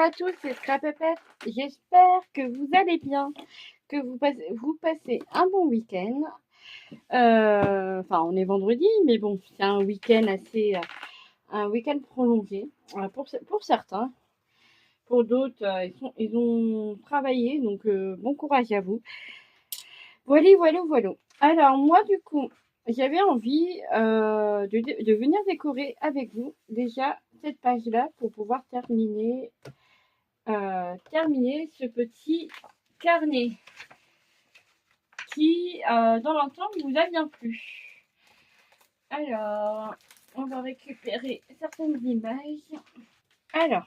à tous, c'est Scrapepette. J'espère que vous allez bien, que vous passez un bon week-end. Enfin, on est vendredi, mais bon, c'est un week-end un week-end prolongé pour certains. Pour d'autres, ils ont travaillé, donc bon courage à vous. Voilà. Alors moi, du coup, j'avais envie de venir décorer avec vous déjà cette page-là pour pouvoir terminer ce petit carnet qui, dans l'ensemble, vous a bien plu. Alors, on va récupérer certaines images. Alors,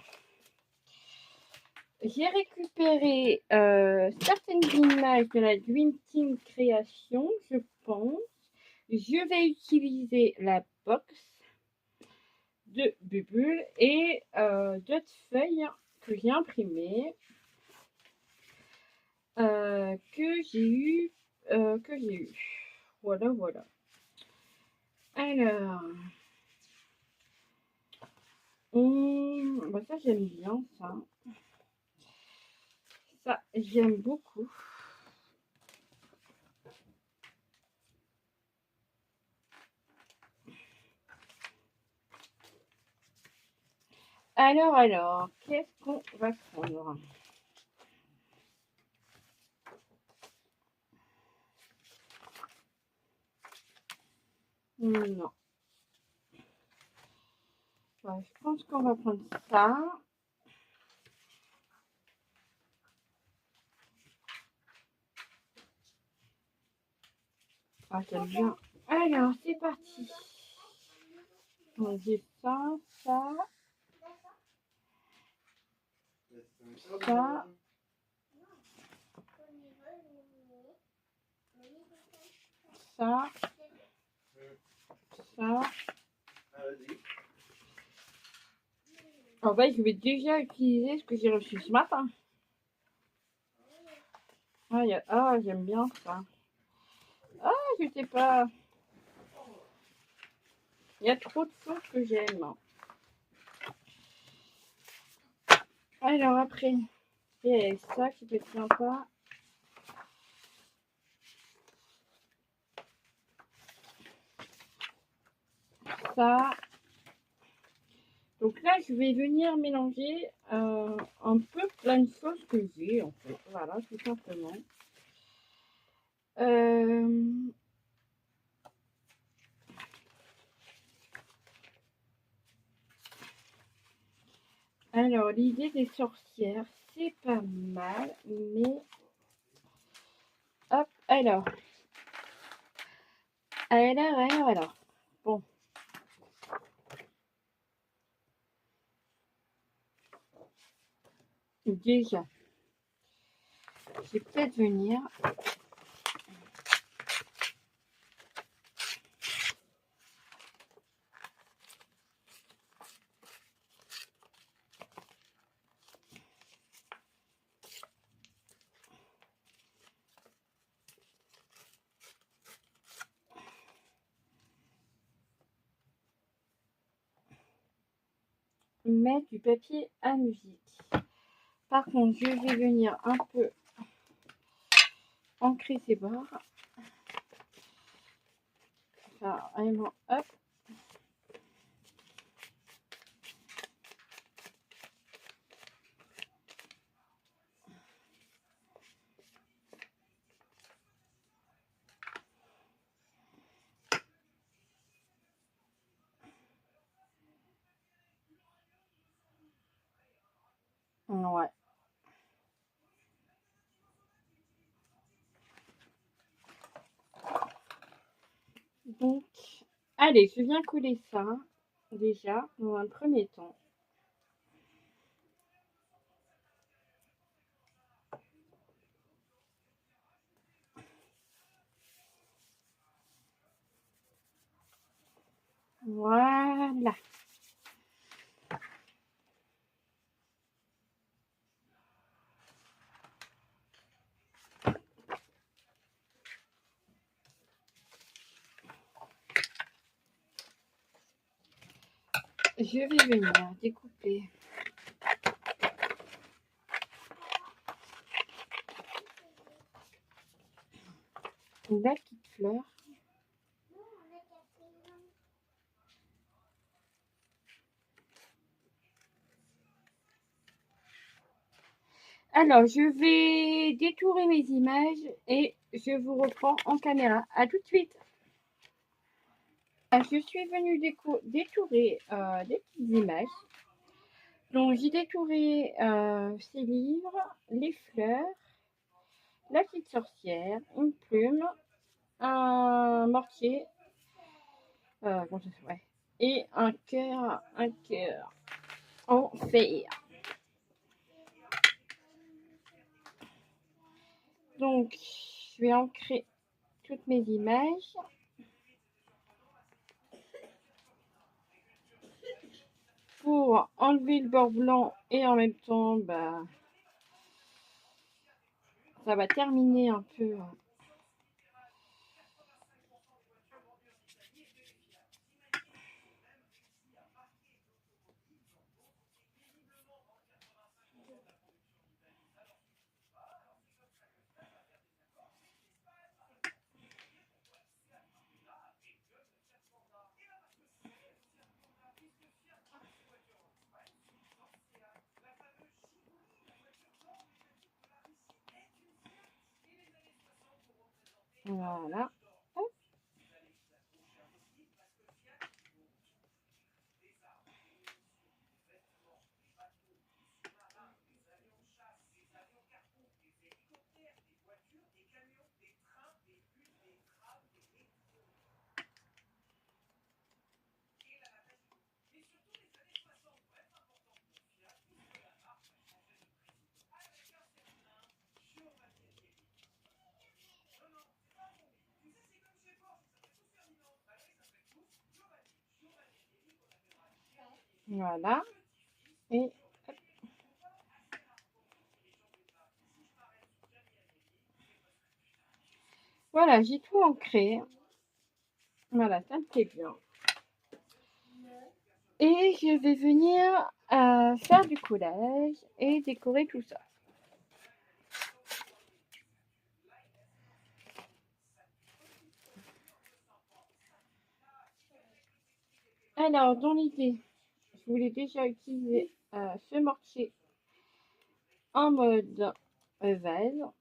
j'ai récupéré certaines images de la Dream Team Création, je pense. Je vais utiliser la box de Bubule et d'autres feuilles que j'ai imprimées, que j'ai eu. Voilà. Alors, bah ça j'aime bien ça. Ça j'aime beaucoup. Alors, qu'est-ce qu'on va prendre? Non. Ouais, je pense qu'on va prendre ça. Ah, j'aime bien. Alors, c'est parti. Donc, j'ai ça, ça, ça, ça, ça. En fait, je vais déjà utiliser ce que j'ai reçu ce matin. Ah, j'aime bien ça. Ah, je sais pas. Il y a trop de choses que j'aime. Alors après, il y a ça qui peut être sympa. Ça. Donc là, je vais venir mélanger un peu plein de choses que j'ai en fait. Voilà, tout simplement. Alors, l'idée des sorcières, c'est pas mal, mais hop, alors. Bon. Déjà, je vais peut-être venir. Mettre du papier à musique. Par contre, je vais venir un peu ancrer ces bords. Ça, vraiment, hop. Ouais. Donc, allez, je viens coller ça déjà dans un premier temps. Voilà. Je vais venir découper la petite fleur. Alors, je vais détourer mes images et je vous reprends en caméra. À tout de suite. Je suis venue détourer des petites images. Donc, j'ai détouré ces livres, les fleurs, la petite sorcière, une plume, un mortier, ouais, et un cœur en fer. Donc, je vais ancrer toutes mes images. Pour enlever le bord blanc et en même temps, ça va terminer un peu. Voilà. Hop. Voilà. Et hop. Voilà, j'ai tout ancré. Voilà, ça me plaît bien. Et je vais venir faire du collage et décorer tout ça. Alors, dans l'idée, je voulais déjà utiliser ce mortier en mode vase.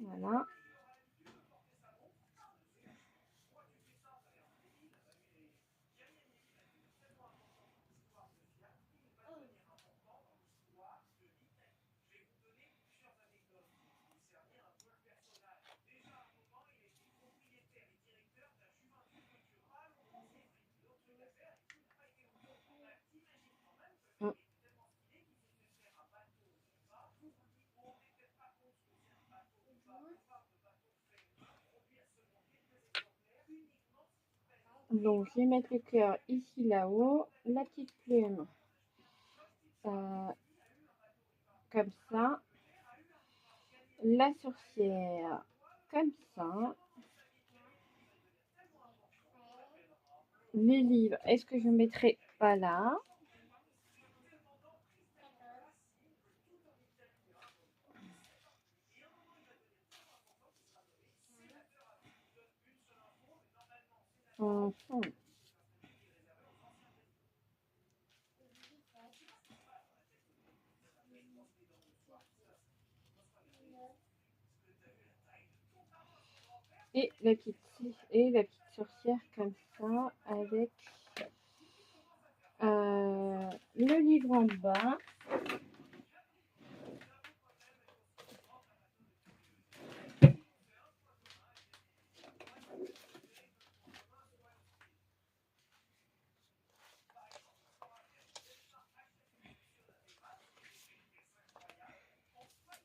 Voilà. Donc, je vais mettre le cœur ici, là-haut. La petite plume, comme ça. La sorcière, comme ça. Les livres, est-ce que je mettrai pas là? Enfin. Et la petite sorcière comme ça, avec le livre en bas.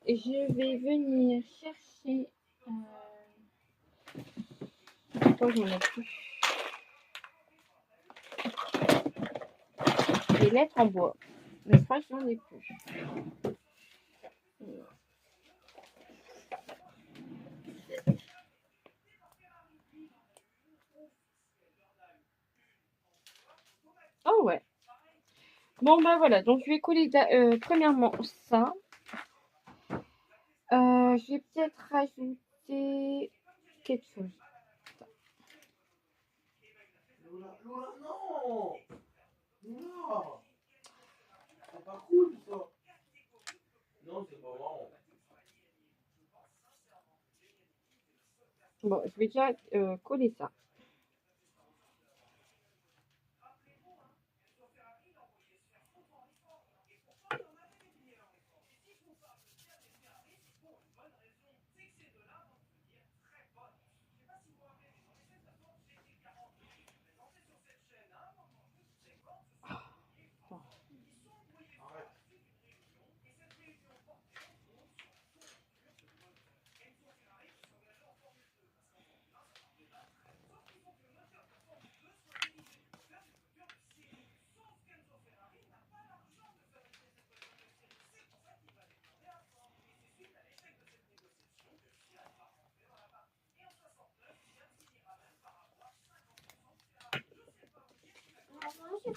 Et je vais venir chercher. Pourquoi j'en ai plus? Des lettres en bois. Mais je crois que j'en ai plus. Oh ouais. Bon bah voilà, donc je vais coller premièrement ça. Je vais peut-être rajouter quelque chose. Lola, Lola, non! Lola! C'est pas cool ça! Non, c'est pas marrant. Bon, je vais déjà coller ça. Arrête.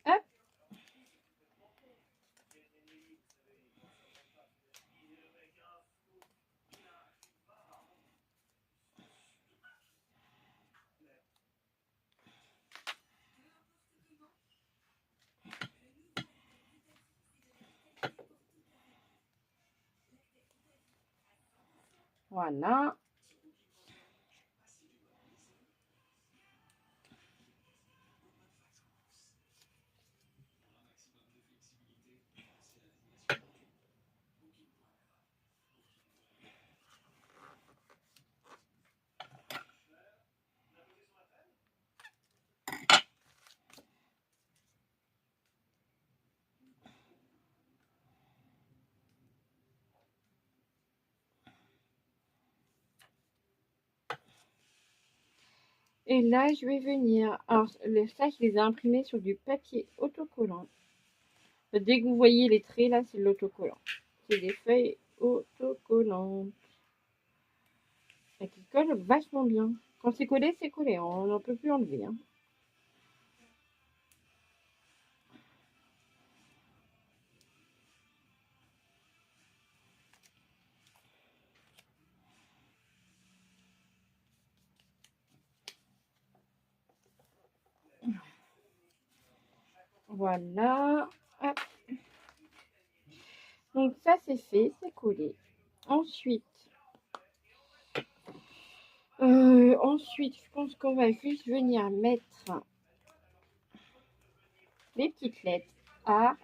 Hop. Voilà. Et là, je vais venir. Alors, ça, je les ai imprimés sur du papier autocollant. Dès que vous voyez les traits, là, c'est l'autocollant. C'est des feuilles autocollantes. Et qui collent vachement bien. Quand c'est collé, c'est collé. On n'en peut plus enlever. Hein. Voilà. Hop. Donc ça, c'est fait, c'est collé. Ensuite, je pense qu'on va juste venir mettre les petites lettres A.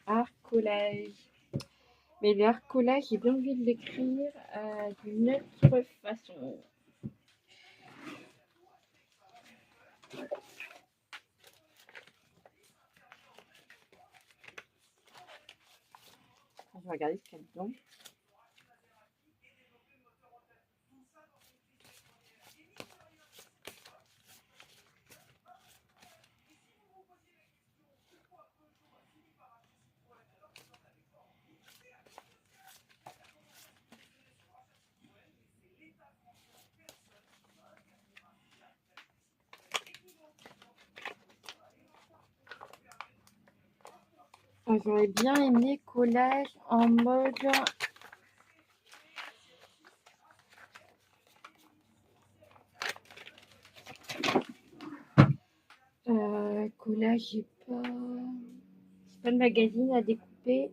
Art collage. Mais l'art collage, j'ai bien envie de l'écrire d'une autre façon. Je vais regarder ce qu'il y a dedans. J'aurais bien aimé collage en mode collage, j'ai pas de magazine à découper.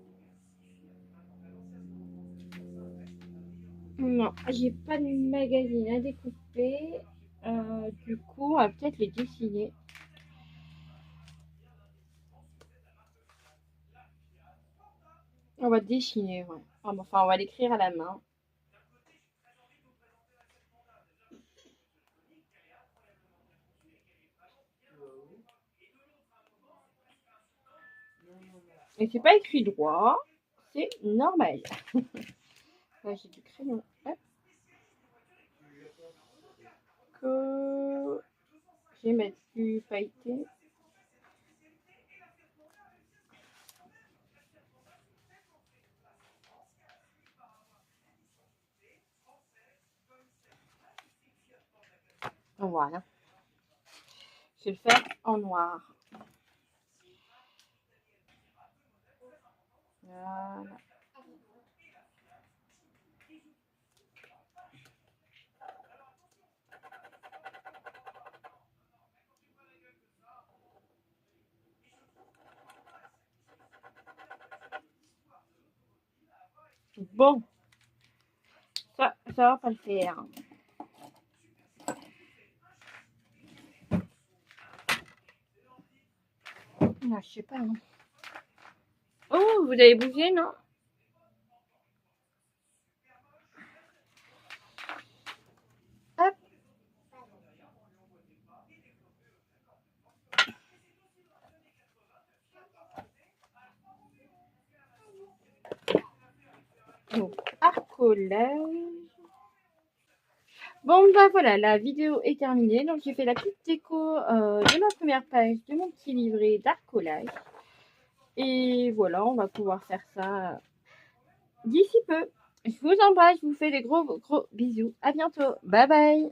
Non, j'ai pas de magazine à découper. Du coup, on va peut-être les dessiner. On va dessiner, ouais. Enfin, on va l'écrire à la main. Et c'est pas écrit droit, c'est normal. Là, j'ai du crayon. Hop. Que je vais mettre du pailleté. Voilà. Je vais le faire en noir. Voilà. Bon, ça va pas le faire. Là, je sais pas. Hein. Oh, vous avez bougé, non? Hop. Donc, accolage. Bon, bah voilà, la vidéo est terminée. Donc, j'ai fait la petite déco de ma première page de mon petit livret d'arcolage. Et voilà, on va pouvoir faire ça d'ici peu. Je vous embrasse, je vous fais des gros bisous. À bientôt. Bye bye.